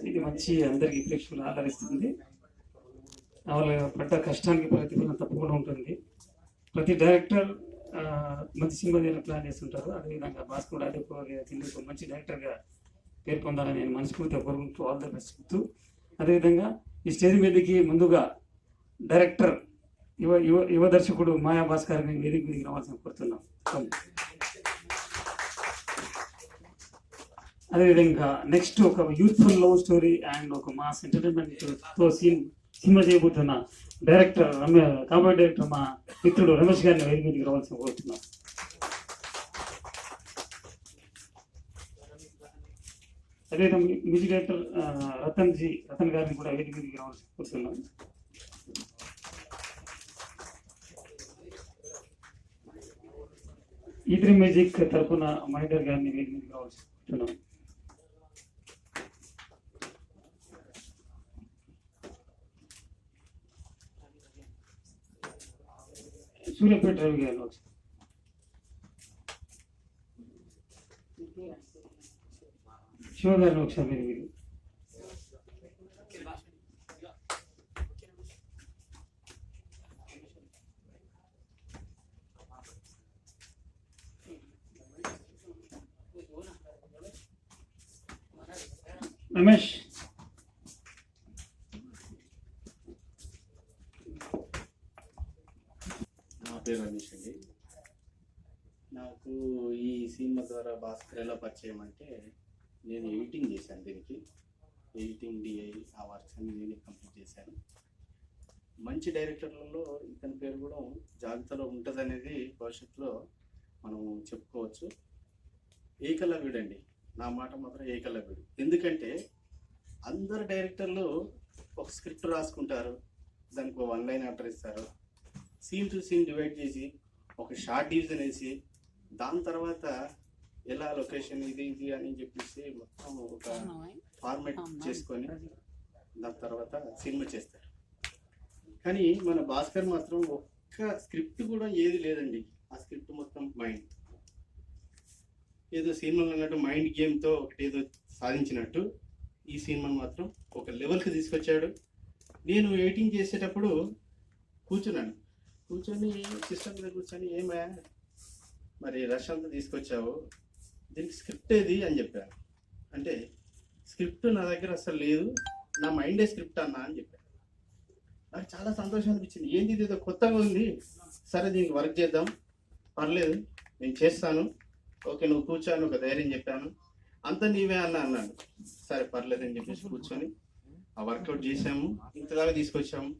ఇది మంచి అందరికీ ప్రేక్షకులు ఆదరిస్తుంది. వాళ్ళ పడ్డ కష్టానికి ప్రతిఫలం తప్పకుండా ఉంటుంది. ప్రతి డైరెక్టర్ మంచి సినిమా తీయాలని ప్లాన్ చేస్తుంటారు. అదేవిధంగా భాస్కర్ కూడా అదే ఒక మంచి డైరెక్టర్గా పేరు పొందాలని నేను మనస్ఫూర్తిగా కోరుకుంటూ ఆల్ ద బెస్ట్ చెప్తూ, అదేవిధంగా ఈ స్టేజ్ మీదకి ముందుగా డైరెక్టర్ యువ దర్శకుడు మాయా భాస్కర్ గారిని వేదిక మీదకి రావాల్సిన కోరుతున్నాం. అదేవిధంగా నెక్స్ట్ ఒక యూత్ఫుల్ లవ్ స్టోరీ అండ్ ఒక మాస్ ఎంటర్టైన్మెంట్తో సినిమా చేయబోతున్న డైరెక్టర్ కామెడీ డైరెక్టర్ మా మిత్రుడు రమేష్ గారిని వేదిక మీదకి రావాల్సిన కోరుతున్నాం. అదేవిధంగా మ్యూజిక్ డైరెక్టర్ రతన్ గారిని కూడా వేదిక మీదకి రావాల్సిన కోరుతున్నాం. E3 మ్యూజిక్ తరఫున మహేందర్ గారిని వేదిక మీదకి రావాల్సి కోరుతున్నాం. సూర్యాపేట రవి గారు శివ గారిని ఒకసారి మీరు రమేష్. నా పేరు రమేష్ అండి. నాకు ఈ సినిమా ద్వారా భాస్కర్ ఎలా పరిచయం అంటే, నేను ఎడిటింగ్ చేశాను. దీనికి ఎడిటింగ్ డిఐ ఆ వర్క్స్ అన్ని నేనే కంప్లీట్ చేశాను. మంచి డైరెక్టర్లలో ఇతని పేరు కూడా జాబితాలో ఉంటుంది అనేది భవిష్యత్తులో మనం చెప్పుకోవచ్చు. ఏకలవ్యుడు అండి, నా మాట మాత్రం ఏకలవ్యుడు. ఎందుకంటే అందరు డైరెక్టర్లు ఒక స్క్రిప్ట్ రాసుకుంటారు, దానికి ఒక 1 లైన్ ఆర్డర్ ఇస్తారు, సీన్ టు సీన్ డివైడ్ చేసి ఒక షార్ట్ డివిజన్ వేసి దాని తర్వాత ఎలా లొకేషన్ ఇది అని చెప్పేసి మొత్తం ఒక ఫార్మాట్ చేసుకొని దాని తర్వాత సినిమా చేస్తారు. కానీ మన భాస్కర్ మాత్రం ఒక్క స్క్రిప్ట్ కూడా ఏది లేదండి. ఆ స్క్రిప్ట్ మొత్తం మైండ్, ఏదో సినిమాలో అన్నట్టు మైండ్ గేమ్తో ఒకటి ఏదో సాధించినట్టు ఈ సినిమాను మాత్రం ఒక లెవెల్కి తీసుకొచ్చాడు. నేను ఎడిటింగ్ చేసేటప్పుడు కూర్చొని సిస్టమ్ మీద కూర్చొని ఏమా మరి రష్ అంతా తీసుకొచ్చావు, దీనికి స్క్రిప్ట్ ఏది అని చెప్పాను. అంటే స్క్రిప్ట్ నా దగ్గర అసలు లేదు, నా మైండే స్క్రిప్ట్ అన్నా అని చెప్పాను. నాకు చాలా సంతోషం అనిపించింది. ఏంది ఇది ఏదో కొత్తగా ఉంది, సరే దీనికి వర్క్ చేద్దాం, పర్లేదు నేను చేస్తాను, ఓకే నువ్వు కూర్చొని ఒక ధైర్యం చెప్పాను, అంతా నీవే అన్నాడు. సరే పర్లేదు అని చెప్పేసి కూర్చొని ఆ వర్కౌట్ చేసాము, ఇంతదాకా తీసుకొచ్చాము.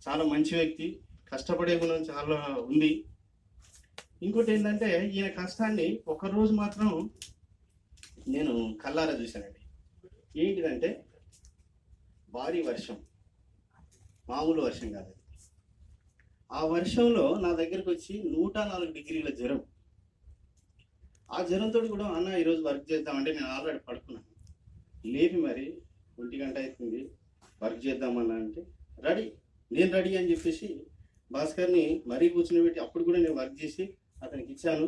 చాలా మంచి వ్యక్తి, కష్టపడే గుణం చాలా ఉంది. ఇంకోటి ఏంటంటే ఈయన కష్టాన్ని ఒకరోజు మాత్రం నేను కళ్ళారా చూశానండి. ఏంటిదంటే భారీ వర్షం, మామూలు వర్షం కాదు. ఆ వర్షంలో నా దగ్గరకు వచ్చి 104 డిగ్రీల జ్వరం. ఆ జ్వరంతో కూడా అన్న ఈరోజు వర్క్ చేద్దామంటే నేను ఆల్రెడీ పడుకున్నాను. లేపి మరి 1 గంట అవుతుంది వర్క్ చేద్దామన్నా అంటే నేను రెడీ అని చెప్పేసి భాస్కర్ని మరీ కూర్చుని అప్పుడు కూడా నేను వర్క్ చేసి అతనికి ఇచ్చాను.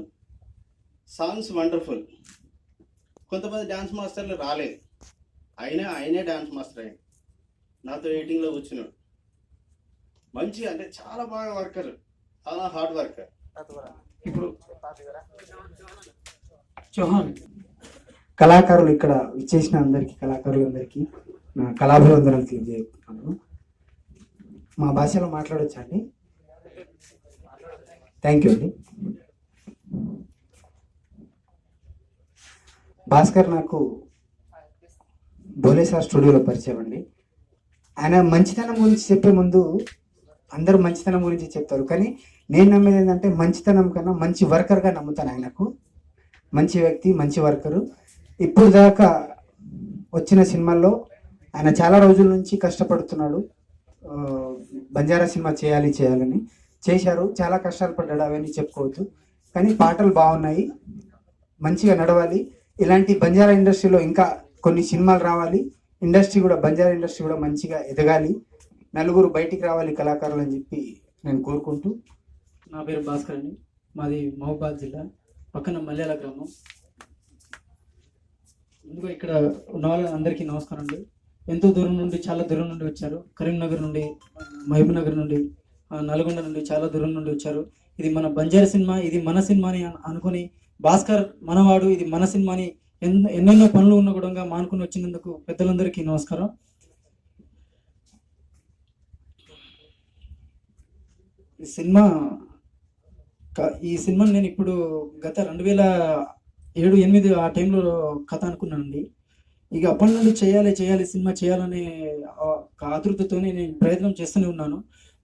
Songs wonderful. కొంతమంది డ్యాన్స్ మాస్టర్లు రాలేదు, ఆయనే డ్యాన్స్ మాస్టర్ అయ్యాడు, నాతో ఎడిటింగ్లో కూర్చున్నాడు. మంచి అంటే చాలా బాగా వర్కర్, చాలా హార్డ్ వర్కర్. ఇప్పుడు కళాకారులు ఇక్కడ విచ్చేసిన అందరికీ, కళాకారులందరికీ నా కళాభివందనలు తెలియజేస్తున్నాను. మా భాషలో మాట్లాడొచ్చా అండి? థ్యాంక్ యూ అండి. భాస్కర్ నాకు భోలేసార్ స్టూడియోలో పరిచయం అండి. ఆయన మంచితనం గురించి చెప్పే ముందు అందరూ మంచితనం గురించి చెప్తారు, కానీ నేను నమ్మేది ఏంటంటే మంచితనం కన్నా మంచి వర్కర్గా నమ్ముతాను. ఆయనకు మంచి వ్యక్తి, మంచి వర్కరు. ఇప్పుడు దాకా వచ్చిన సినిమాల్లో ఆయన చాలా రోజుల నుంచి కష్టపడుతున్నాడు. బంజారా సినిమా చేయాలని చేశారు, చాలా కష్టాలు పడ్డాడు, అవన్నీ చెప్పుకోవద్దు. కానీ పాటలు బాగున్నాయి, మంచిగా నడవాలి. ఇలాంటి బంజారా ఇండస్ట్రీలో ఇంకా కొన్ని సినిమాలు రావాలి, బంజారా ఇండస్ట్రీ కూడా మంచిగా ఎదగాలి, నలుగురు బయటికి రావాలి కళాకారులు అని చెప్పి నేను కోరుకుంటూ. నా పేరు భాస్కర్ అండి, మాది మహబూబాద్ జిల్లా, పక్కన మల్యాల గ్రామం. ముందుగా ఇక్కడ ఉన్న వాళ్ళందరికీ నమస్కారం అండి. ఎంతో దూరం నుండి, చాలా దూరం నుండి వచ్చారు. కరీంనగర్ నుండి, మహబూబ్ నగర్ నుండి, నల్గొండ నుండి చాలా దూరం నుండి వచ్చారు. ఇది మన బంజారా సినిమా, ఇది మన సినిమా అని అనుకుని, భాస్కర్ మనవాడు, ఇది మన సినిమా అని ఎన్నెన్నో పనులు ఉన్న కూడా మానుకుని వచ్చినందుకు పెద్దలందరికీ నమస్కారం. ఈ సినిమా నేను ఇప్పుడు గత 2007-8 ఆ టైంలో కథ అనుకున్నానండి. ఇక అప్పటి నుండి చేయాలి సినిమా చేయాలనే ఆతృతతోనే నేను ప్రయత్నం చేస్తూనే ఉన్నాను.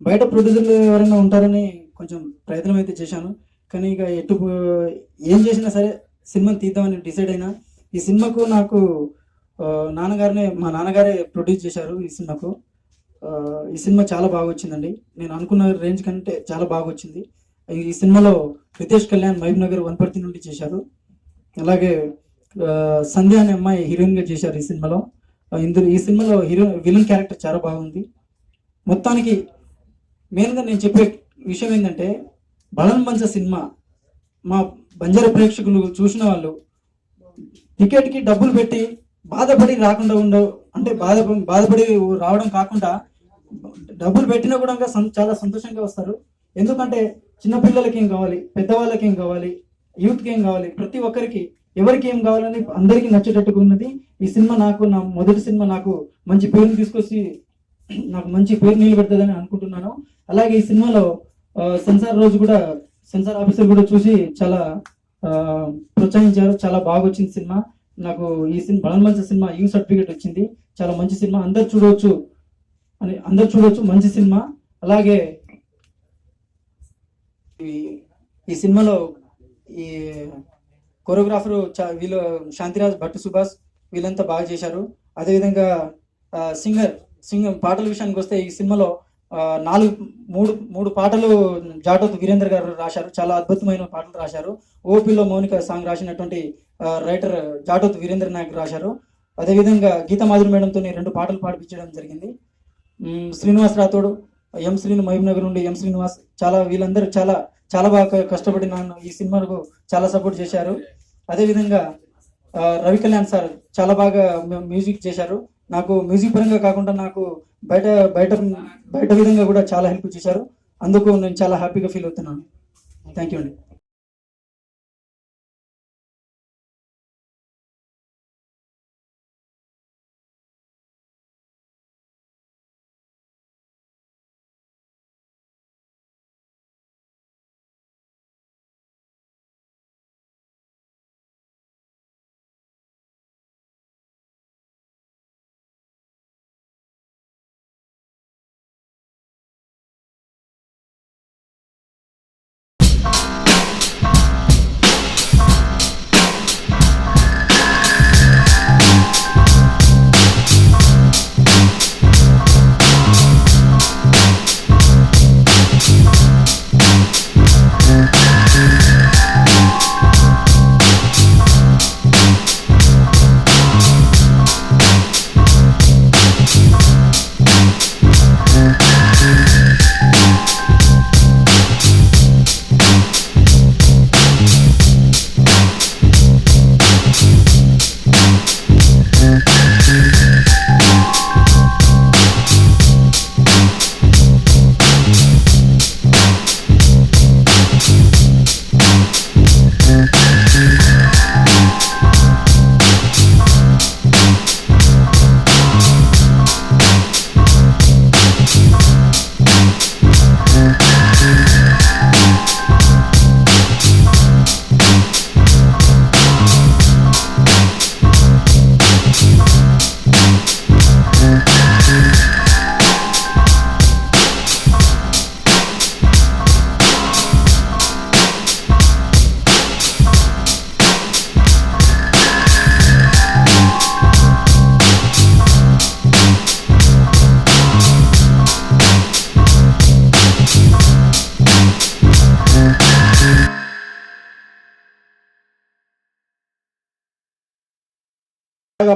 బయట ప్రొడ్యూసర్లు ఎవరైనా ఉంటారని కొంచెం ప్రయత్నం అయితే చేశాను. కానీ ఇక ఏం చేసినా సరే సినిమాని తీద్దామని డిసైడ్ అయినా. ఈ సినిమాకు నాకు మా నాన్నగారే ప్రొడ్యూస్ చేశారు. ఈ సినిమా చాలా బాగా వచ్చిందండి. నేను అనుకున్న రేంజ్ కంటే చాలా బాగా వచ్చింది. ఈ సినిమాలో రితేష్ కళ్యాణ్ మహబూబ్ నగర్ వనపర్తి నుండి చేశారు. అలాగే సంధ్య అనే అమ్మాయి హీరోయిన్గా చేశారు ఈ సినిమాలో. ఈ సినిమాలో విలన్ క్యారెక్టర్ చాలా బాగుంది. మొత్తానికి మెయిన్గా నేను చెప్పే విషయం ఏంటంటే, బలన్ మంచ సినిమా మా బంజారా ప్రేక్షకులు చూసిన వాళ్ళు టికెట్కి డబ్బులు పెట్టి బాధపడి రాకుండా అంటే బాధపడి రావడం కాకుండా డబ్బులు పెట్టినా కూడా చాలా సంతోషంగా వస్తారు. ఎందుకంటే చిన్నపిల్లలకి ఏం కావాలి, పెద్దవాళ్ళకి ఏం కావాలి, యూత్కి ఏం కావాలి, ప్రతి ఒక్కరికి ఎవరికి ఏం కావాలని అందరికీ నచ్చేటట్టుగా ఉన్నది ఈ సినిమా. నా మొదటి సినిమా నాకు మంచి పేరుని తీసుకొచ్చి నాకు మంచి పేరు నిలబెడుతుందని అనుకుంటున్నాను. అలాగే ఈ సినిమాలో సెన్సార్ ఆఫీసర్ కూడా చూసి చాలా ప్రోత్సహించారు. చాలా బాగా వచ్చింది సినిమా. నాకు ఈ సినిమా బలన్ మంచ సినిమా యూ సర్టిఫికేట్ వచ్చింది. చాలా మంచి సినిమా, అందరు చూడవచ్చు, మంచి సినిమా. అలాగే ఈ సినిమాలో ఈ కొరియోగ్రాఫర్ వీళ్ళు శాంతిరాజ్, భట్టు సుభాష్ వీళ్ళంతా బాగా చేశారు. అదేవిధంగా సింగర్ పాటల విషయానికి వస్తే ఈ సినిమాలో మూడు పాటలు జాటోత్ వీరేంద్ర గారు రాశారు. చాలా అద్భుతమైన పాటలు రాశారు. ఓపీలో మౌనిక సాంగ్ రాసినటువంటి రైటర్ జాటోత్ వీరేంద్ర నాయక్ రాశారు. అదేవిధంగా గీతా మాధురి మేడంతో 2 పాటలు పాడిపించడం జరిగింది. శ్రీనివాస్ రాథోడ్, ఎం శ్రీను మహబూబ్ నగర్ నుండి ఎం శ్రీనివాస్, వీళ్ళందరూ చాలా బాగా కష్టపడి నన్ను ఈ సినిమాకు చాలా సపోర్ట్ చేశారు. అదేవిధంగా రవి కళ్యాణ్ సార్ చాలా బాగా మ్యూజిక్ చేశారు. నాకు మ్యూజిక్ పరంగా కాకుండా నాకు బయట విధంగా కూడా చాలా హెల్ప్ చేశారు. అందుకు నేను చాలా హ్యాపీగా ఫీల్ అవుతున్నాను. థ్యాంక్ యూ అండి.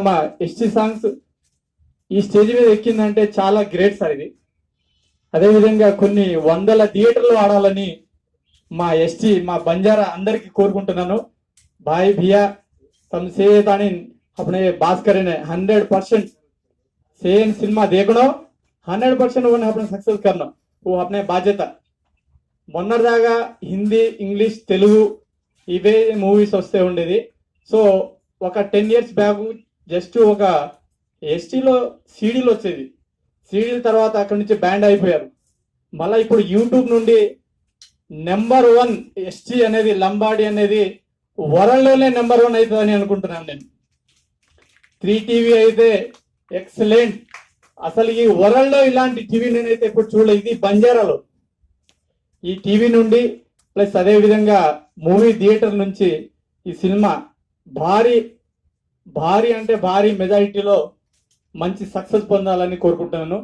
మా ఎస్టీ సాంగ్స్ ఈ స్టేజ్ మీద ఎక్కిందంటే చాలా గ్రేట్ సార్ ఇది. అదేవిధంగా కొన్ని 100 థియేటర్లు ఆడాలని మా బంజారా అందరికి కోరుకుంటున్నాను. भाई भैया तुम से तानी अपने बात करें 100% सेम सिनेमा देखना 100% वो अपने सक्सेस करना वो अपने బాధ్యత మొన్నటిదాకా హిందీ ఇంగ్లీష్ తెలుగు ఇవే మూవీస్ వస్తే ఉండేది. సో ఒక 10 years బ్యాక్ జస్ట్ ఒక ఎస్టీలో సీడీలు వచ్చేది. సీడీల తర్వాత అక్కడి నుంచి బ్యాండ్ అయిపోయారు. మళ్ళీ ఇప్పుడు యూట్యూబ్ నుండి నెంబర్ 1 ఎస్టీ అనేది లంబాడి అనేది వరల్డ్లోనే నెంబర్ 1 అవుతుందని అనుకుంటున్నాను నేను. 3 టీవీ అయితే ఎక్సలెంట్. అసలు ఈ వరల్డ్లో ఇలాంటి టీవీ నేనైతే ఇప్పుడు చూడలేదు. ఇది బంజారాలో ఈ టీవీ నుండి ప్లస్ అదే విధంగా మూవీ థియేటర్ నుంచి ఈ సినిమా భారీ భారీ అంటే భారీ మెజారిటీలో మంచి సక్సెస్ పొందాలని కోరుకుంటున్నాను.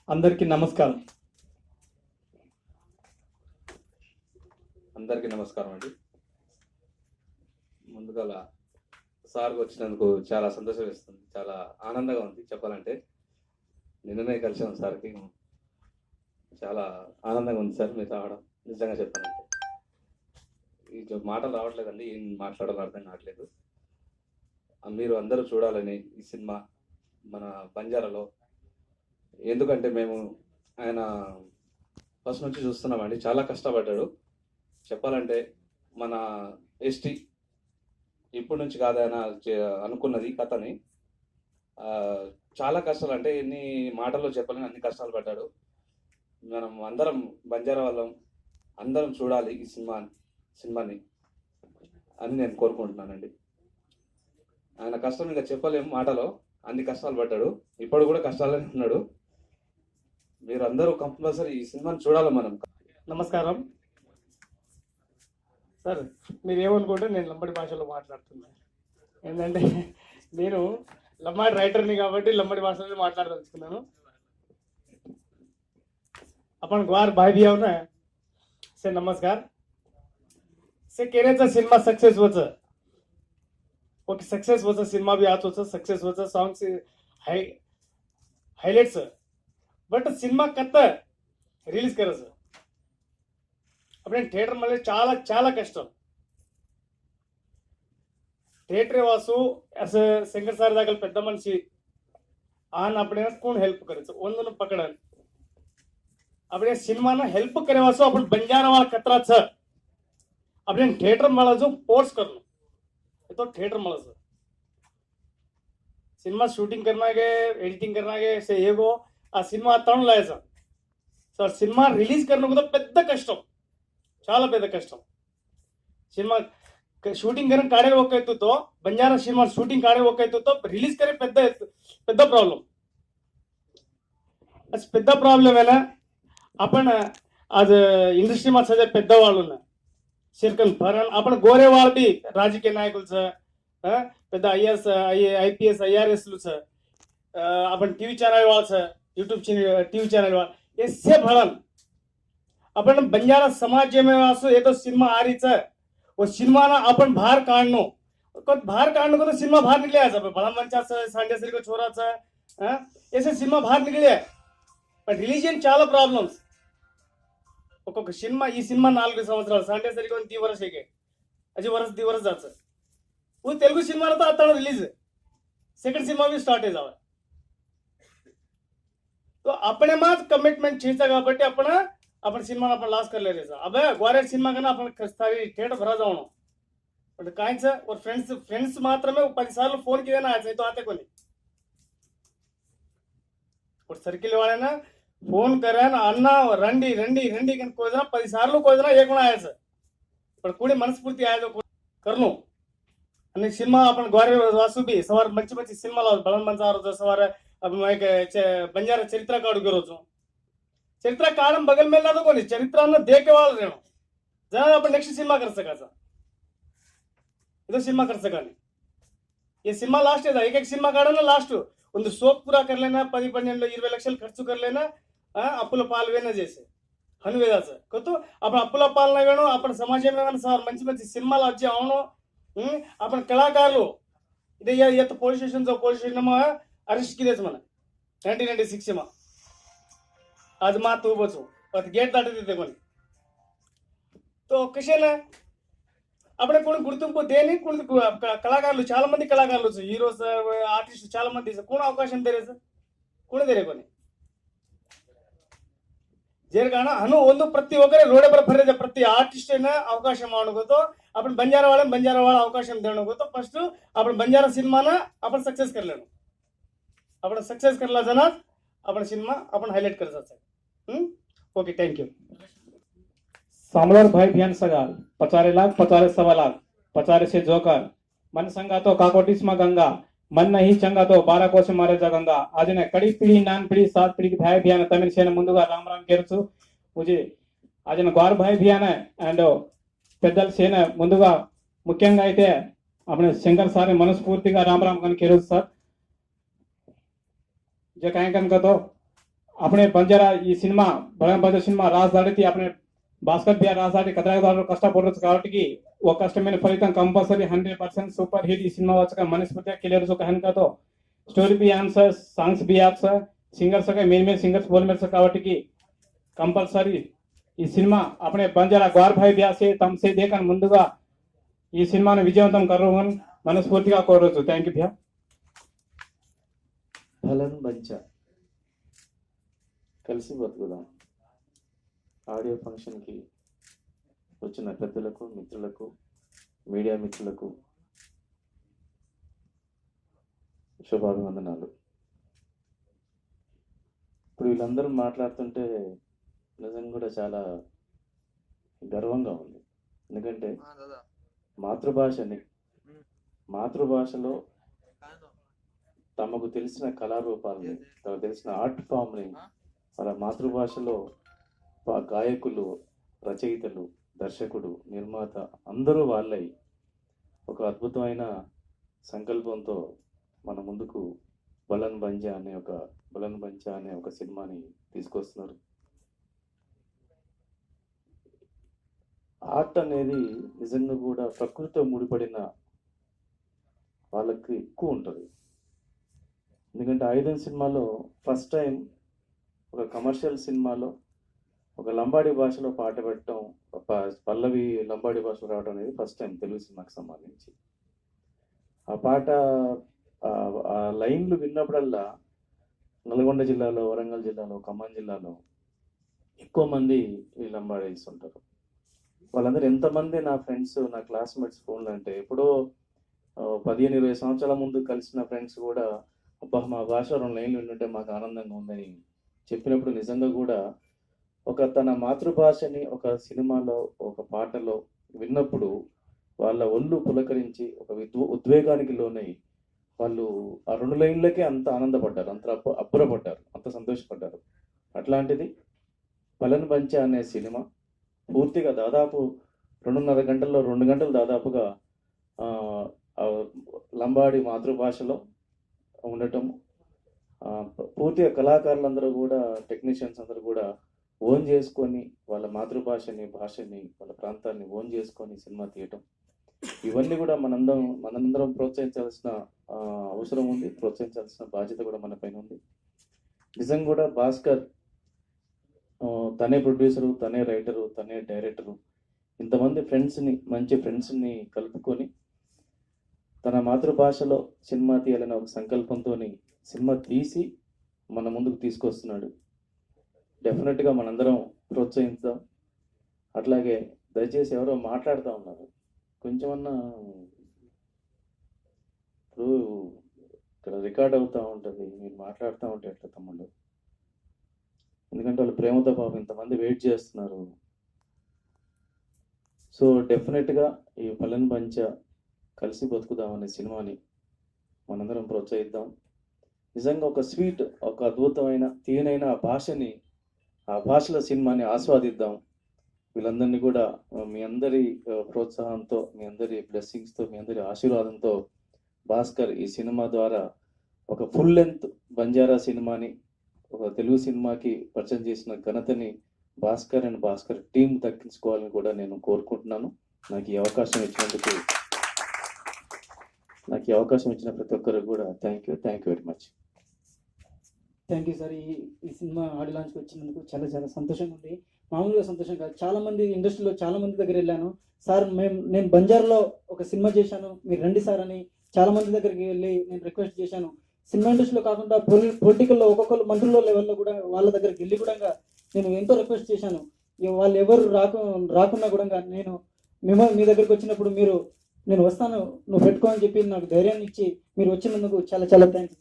అందరికీ నమస్కారం. అందరికీ నమస్కారం అండి. ముందుగా సార్కి వచ్చినందుకు చాలా సంతోషం వేస్తుంది, చాలా ఆనందంగా ఉంది. చెప్పాలంటే నిన్ననే కలిసాం సార్కి, చాలా ఆనందంగా ఉంది సార్ మీరు రావడం. నిజంగా చెప్పాలంటే ఈ మాటలు రావట్లేదండి, ఏం మాట్లాడాలో అర్థం కావట్లేదు. మీరు అందరూ చూడాలని ఈ సినిమా మన బంజారాలో. ఎందుకంటే మేము ఆయన ఫస్ట్ నుంచి చూస్తున్నామండి, చాలా కష్టపడ్డాడు. చెప్పాలంటే మన ఎస్టీ ఇప్పటి నుంచి కాదు ఆయన అనుకున్నది కథని. చాలా కష్టాలు అంటే ఎన్ని మాటల్లో చెప్పాలని అన్ని కష్టాలు పడ్డాడు. మనం అందరం బంజారా వాళ్ళం అందరం చూడాలి ఈ సినిమాని అని నేను కోరుకుంటున్నానండి. ఆయన కష్టం ఇంకా చెప్పలేము మాటలో, అన్ని కష్టాలు పడ్డాడు, ఇప్పుడు కూడా కష్టాలనే ఉన్నాడు. మీరు అందరూ కంపల్సరీ ఈ సినిమాని చూడాలి మనం. నమస్కారం సార్. మీరు ఏమనుకుంటే నేను లంబాడి భాషలో మాట్లాడుతున్నాను. ఏంటంటే నేను లంబాడి రైటర్ని కాబట్టి లంబాడి భాషలో మాట్లాడదలుచుకున్నాను. अपन ग्वार भाई भी आव ना से नमस्कार से केरेचा सिनेमा सक्सेस होचं. ओके सक्सेस होचं, सिनेमा बी आत होचं, सक्सेस होचं, सॉंग्स हायलाइट्स. बट सिनेमा कत्त రిలీజ్ करायचं આપણે థియేటర్ मध्ये చాలా చాలా కష్టం. థియేటర్ वासू असं शंकर सर दाखल పెద్ద మనిషి आन आपल्याला कोण हेल्प करायचं ಒಂದನ್ನು पकडन આપણે સિનેમાને હેલ્પ કરે वासू आपण બંજારાવાળા કતરા છે. આપણે थिएटर मला जो फोर्स करणं तो थिएटर मला सर सिनेमा शूटिंग करना गे एडिटिंग करना गे से ఏగో ఆ సినిమా తను లాయసా సార్. సినిమా రిలీజ్ కరణం కూడా పెద్ద కష్టం, చాలా పెద్ద కష్టం. సినిమా शूटिंग करून काढे होकायतो तो बंजारा सिनेमा शूटिंग काढे होकायतो तो रिलीज करे పెద్ద పెద్ద प्रॉब्लेम. असं పెద్ద प्रॉब्लेम आहे ना. आपण आज इंडस्ट्रीमध्ये सध्या పెద్దవాళ్ళు ఉన్నారు शिरकन फरण आपण गोरेवाळ बी राजकीय नायकुलचं పెద్ద ఐఎస్ ఐపీఎస్ ఐఆర్ఎస్లుचं आपण टीव्ही चॅनल वाळचं यूट्यूब टीव्ही चॅनल वाळ एसे भळन आपण बंजारा समाज में असो ये तो सिनेमा आरीचं वो सिनेमा ना अपन बाहर काढणं बाहर काढणं को तो सिनेमा बाहर निकले आज बड़ा मंचाचं सांडेसरी को छोराचं ऐसे सिनेमा बाहर निकले. पण రిలీజియన్ చాలా ప్రాబ్లమ్స్. ఒక్కొక్క సినిమా ఈ సినిమా 4 సంవత్సరాలు सांडेसरी 2 वर्ष आहे अजी वर्ष 2 वर्ष जायचं वो तेलुगु सिनेमा तो आता रिलीज सेकंड सिनेमा भी स्टार्ट आहे जावा. तो अपने मात कमिटमेंट छेचा కాబట్టి आपण सिनेमा आपण लास्ट कर ले रेसा. अबे ग्वारेट सिनेमा करना आपण सारी थिएटर भरा जाओ ना. पण कायच और फ्रेंड्स మాత్రమే 10 సార్లు फोन किया ना आज तो आते कोणी और सर्किल वाले ना फोन करा ना अण्णा రండి రండి రండి కానీ कोई 10 సార్లు कोई एक कोण आयचं पण कोणी मनस्फूर्ती आयचं करनो. आणि सिनेमा आपण ग्वारे वासू बी सवार मंची मंची सिनेमा लावतो बळन मंचावर सवार बंजारा चरित्र काढू गेलो चरित्र काढून बगल मेला तो कोणी चरित्रांना देखेवाळ रेणो जरा आपण नेक्स्ट सिनेमा कर सकाचा इधर सिनेमा कर सका नहीं. ये सिनेमा लास्ट है एक सिनेमा काढा ना लास्ट ಒಂದು ಸೋಪ್ ಪೂರಾ करलेना 10-12 ಲಕ್ಷలు ఖర్చు करलेना అప్పుల పాలు వేన చేసే హనువేదాचं కतो आपण అప్పుల పాలు వేणो आपण సమాజమే సార్ మంచి మంచి సినిమాలు వచ్చి అవును आपण కళాకారులు ఇదే येत पोलीस स्टेशन जो पोलीस स्टेशन मा अरेस्ट केलेच म्हणा 1996 मा आज मा तू बचो पण गेट दाटत येते कोणी तो कशाला आपण कोणी గుర్తింపు దేని కళాకారులు చాలా మంది కళాకారులు హీరోస్ ఆర్టిస్ట్ చాలా మంది कोण అవకాశం देरेचं कोणी दे रे कोणी ಜೇರ್ ಕಾರಣ ಅನು ಒಂದು ಪ್ರತಿ ಒಕ್ಕರೆ ರೋಡೆ पर फरे प्रति आर्टिस्ट ने अवकाश माडुगतो आपण बंजारा अवकाश देणगतो फर्स्ट आपण बंजारा सिनेमा ना आपण सक्सेस करलेनो आपण सक्सेस करला जाणार आपण सिनेमा आपण हायलाइट करायचा ओके थँक्यू सामलर भाई भियान सगाल 50 लाख 50 सवा लाख 50 से जोकर मन संगा तो काकोटिस मा गंगा मन नहीं चंगा तो 12 कोश मारे जगंगा आज ने कड़ी पीढ़ी नान पीढ़ी सात पीढ़ी की भाई भियान तमिल सेना ముందుగా రామ్ రామ్ కేర్చు मुझे आज గౌర్ భాయ్ భియాన అండ్ పెద్దల సేన ముందుగా ముఖ్యంగా అయితే अपने శంకర్ సార్ మనస్ఫూర్తిగా రామ్ రామ్ కన్ కేరు సార్ जे काय कन का तो अपने बंजारा ఈ సినిమా బలం బజ సినిమా రాజధాడితి अपने భాస్కర్ బిఆర్ రాజధాడి కథాదారులు కష్టపడొచ్చు కాబట్టి ఒక కష్టమైన ఫలితం కంపల్సరీ 100% సూపర్ హిట్ ఈ సినిమా వచ్చక మనస్ఫూర్తిగా క్లియర్ जो कहन का तो स्टोरी भी आंसर सॉन्ग्स भी आंसर सिंगर्स का मेन सिंगर्स बोल मेरे కాబట్టి कंपल्सरी ఈ సినిమా अपने बंजारा गौर भाई बिया से तम से देखन ముందుగా ఈ సినిమాను విజయవంతం కరోగన్ మనస్ఫూర్తిగా కోరొచ్చు థాంక్యూ భయ్యా ఫలన్ బంచ కలిసి బతుకుదాం ఆడియో ఫంక్షన్కి వచ్చిన పెద్దలకు మిత్రులకు మీడియా మిత్రులకు శుభాభివందనాలు. ఇప్పుడు వీళ్ళందరూ మాట్లాడుతుంటే నిజంగా కూడా చాలా గర్వంగా ఉంది. ఎందుకంటే మాతృభాషలో తమకు తెలిసిన కళారూపాలని, తమకు తెలిసిన ఆర్ట్ ఫామ్ని వాళ్ళ మాతృభాషలో గాయకులు, రచయితలు, దర్శకుడు, నిర్మాత అందరూ వాళ్ళై ఒక అద్భుతమైన సంకల్పంతో మన ముందుకు బలన్ బంజా అనే ఒక సినిమాని తీసుకొస్తున్నారు. ఆర్ట్ అనేది నిజంగా కూడా ప్రకృతితో ముడిపడిన వాళ్ళకి ఎక్కువ ఉంటుంది. ఎందుకంటే ఆయుధం సినిమాలో ఫస్ట్ టైం ఒక కమర్షియల్ సినిమాలో ఒక లంబాడి భాషలో పాట పెట్టడం, పల్లవి లంబాడి భాషలో రావడం అనేది ఫస్ట్ టైం తెలుగు సినిమాకి సంబంధించి. ఆ పాట ఆ లైన్లు విన్నప్పుడల్లా నల్గొండ జిల్లాలో, వరంగల్ జిల్లాలో, ఖమ్మం జిల్లాలో ఎక్కువ మంది ఈ లంబాడీస్ ఉంటారు. వాళ్ళందరూ ఎంతమంది నా ఫ్రెండ్స్, నా క్లాస్మేట్స్ ఫోన్లు అంటే ఎప్పుడో 15-20 సంవత్సరాల ముందు కలిసిన ఫ్రెండ్స్ కూడా అబ్బా మా భాష 2 లైన్లు వింటుంటే మాకు ఆనందంగా ఉందని చెప్పినప్పుడు నిజంగా కూడా తన మాతృభాషని ఒక సినిమాలో, ఒక పాటలో విన్నప్పుడు వాళ్ళ ఒళ్ళు పులకరించి ఒక ఉద్వేగానికి లోనై వాళ్ళు ఆ 2 లైన్లకే అంత ఆనందపడ్డారు, అంత అబ్బురపడ్డారు, అంత సంతోషపడ్డారు. అట్లాంటిది బలన్ బంచా అనే సినిమా పూర్తిగా దాదాపు 2.5 గంటల్లో 2 గంటలు దాదాపుగా లంబాడి మాతృభాషలో ఉండటం, పూర్తిగా కళాకారులందరూ కూడా, టెక్నీషియన్స్ అందరూ కూడా ఓన్ చేసుకొని వాళ్ళ మాతృభాషని, భాషని, వాళ్ళ ప్రాంతాన్ని ఓన్ చేసుకొని సినిమా తీయటం, ఇవన్నీ కూడా మనందరం ప్రోత్సహించాల్సిన అవసరం ఉంది, ప్రోత్సహించాల్సిన బాధ్యత కూడా మన పైన ఉంది. నిజంగా కూడా భాస్కర్ తనే ప్రొడ్యూసరు, తనే రైటరు, తనే డైరెక్టరు, ఇంతమంది మంచి ఫ్రెండ్స్ని కలుపుకొని తన మాతృభాషలో సినిమా తీయాలనే ఒక సంకల్పంతో సినిమా తీసి మన ముందుకు తీసుకొస్తున్నాడు. డెఫినెట్గా మనందరం ప్రోత్సహిద్దాం. అట్లాగే దయచేసి ఎవరో మాట్లాడుతూ ఉన్నారు, కొంచెమన్నా ఇప్పుడు ఇక్కడ రికార్డ్ అవుతూ ఉంటుంది, మీరు మాట్లాడుతూ ఉంటే ఎట్లా తమ్ముళ్ళు? ఎందుకంటే వాళ్ళు ప్రేమతో పాపం ఇంతమంది వెయిట్ చేస్తున్నారు. సో డెఫినెట్గా ఈ బలన్ బంచా కలిసి బతుకుదాం అనే సినిమాని మనందరం ప్రోత్సహిద్దాం. నిజంగా ఒక స్వీట్, ఒక అద్భుతమైన తీయనైన ఆ భాషల సినిమాని ఆస్వాదిద్దాం. వీళ్ళందరినీ కూడా మీ అందరి ప్రోత్సాహంతో, మీ అందరి బ్లెస్సింగ్స్తో, మీ అందరి ఆశీర్వాదంతో భాస్కర్ ఈ సినిమా ద్వారా ఒక ఫుల్ లెంత్ బంజారా సినిమాని ఒక తెలుగు సినిమాకి పరిచయం చేసిన ఘనతని భాస్కర్ అండ్ భాస్కర్ టీం దక్కించుకోవాలని కూడా నేను కోరుకుంటున్నాను. నాకు ఈ అవకాశం ఇచ్చిన ప్రతి ఒక్కరికి కూడా thank you very much. Thank you sir. ఈ సినిమా ఆడియో లాంచ్కి వచ్చినందుకు చాలా చాలా సంతోషంగా ఉంది. మామూలుగా సంతోషం కాదు, చాలా మంది ఇండస్ట్రీలో చాలా మంది దగ్గర వెళ్ళాను, సార్ నేను బంజారాలో ఒక సినిమా చేశాను, మీరు రండి సార్ అని చాలా మంది దగ్గరికి వెళ్ళి నేను రిక్వెస్ట్ చేశాను. సినిమా ఇండస్ట్రీలో కాకుండా పొలిటికల్లో ఒక్కొక్కరు మంత్రుల లెవెల్లో కూడా వాళ్ళ దగ్గరికి వెళ్ళి కూడా నేను ఎంతో రిక్వెస్ట్ చేశాను. వాళ్ళు ఎవరు రాకున్నా కూడా నేను మీ దగ్గరికి వచ్చినప్పుడు నేను వస్తాను, నువ్వు పెట్టుకో అని చెప్పి నాకు ధైర్యాన్ని ఇచ్చి మీరు వచ్చినందుకు చాలా చాలా థ్యాంక్స్.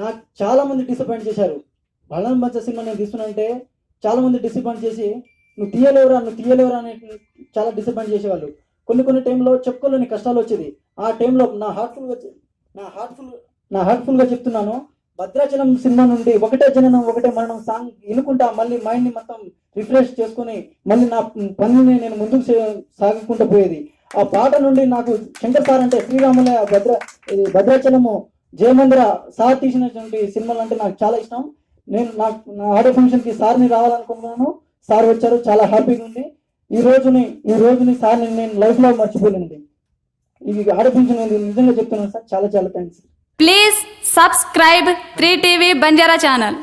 నాకు చాలా మంది డిసప్పాయింట్ చేశారు. బలరాం బాద్షా సినిమా నేను తీస్తున్నంటే చాలా మంది డిసప్పాయింట్ చేసి నువ్వు తీయలేవురా అని చాలా డిసప్పాయింట్ చేసేవాళ్ళు. కొన్ని టైంలో చెప్పుకోలేని కష్టాలు వచ్చేది. ఆ టైంలో నా హార్ట్ఫుల్గా చెప్తున్నాను, భద్రాచలం సినిమా నుండి ఒకటే జననం ఒకటే మరణం సాంగ్ వినుకుంటా మళ్ళీ మైండ్ని మొత్తం రిఫ్రెష్ చేసుకుని మళ్ళీ నా పనిని నేను ముందుకు సాగుకుంటూ పోయేది. ఆ పాట నుండి నాకు శంకర్ సార్ అంటే శ్రీరాములయ భద్రాచలము జయమందిర సార్ తీసినటువంటి సినిమాలు అంటే నాకు చాలా ఇష్టం. నా ఆడియో ఫంక్షన్కి సార్ని రావాలనుకున్నాను, సార్ వచ్చారు, చాలా హ్యాపీగా ఉంది. ఈ రోజుని సార్ని నేను లైఫ్లో మర్చిపోలేండి. ఇది ఆడియో ఫంక్షన్ నిజంగా చెప్తున్నాను సార్, చాలా చాలా thanks. Please subscribe 3TV Banjara channel.